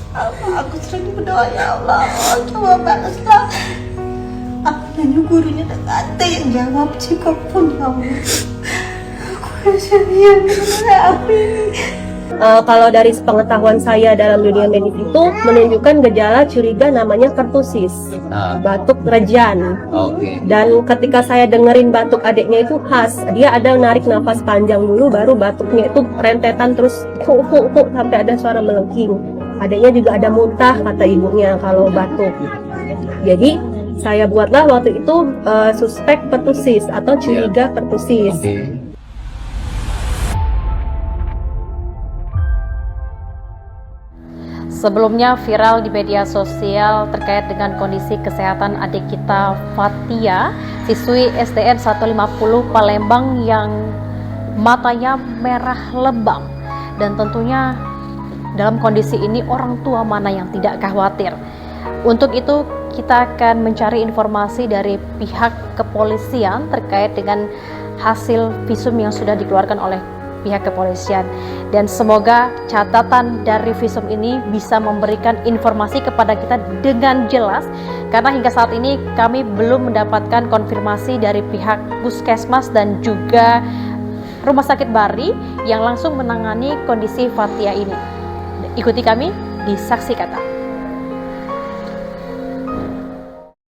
Aku sering berdoa, ya Allah, coba balaslah. Apalagi gurunya tak ada yang jawab jika pun, ya Allah. Aku kasihan dengan aku ini. Kalau dari sepengetahuan saya dalam dunia medis itu menunjukkan gejala curiga namanya pertusis, batuk rejan. Dan ketika saya dengerin batuk adiknya itu khas, dia ada narik nafas panjang dulu, baru batuknya itu rentetan terus sampai ada suara melengking. Adiknya juga ada muntah kata ibunya kalau batuk. Jadi saya buatlah waktu itu suspek pertusis atau curiga pertusis. Sebelumnya viral di media sosial terkait dengan kondisi kesehatan adik kita Fatia, siswi SDN 150 Palembang yang matanya merah lebam. Dan tentunya dalam kondisi ini orang tua mana yang tidak khawatir. Untuk itu kita akan mencari informasi dari pihak kepolisian terkait dengan hasil visum yang sudah dikeluarkan oleh pihak kepolisian, dan semoga catatan dari visum ini bisa memberikan informasi kepada kita dengan jelas, karena hingga saat ini kami belum mendapatkan konfirmasi dari pihak Puskesmas dan juga Rumah Sakit Bari yang langsung menangani kondisi Fatia ini. Ikuti kami di Saksi Kata.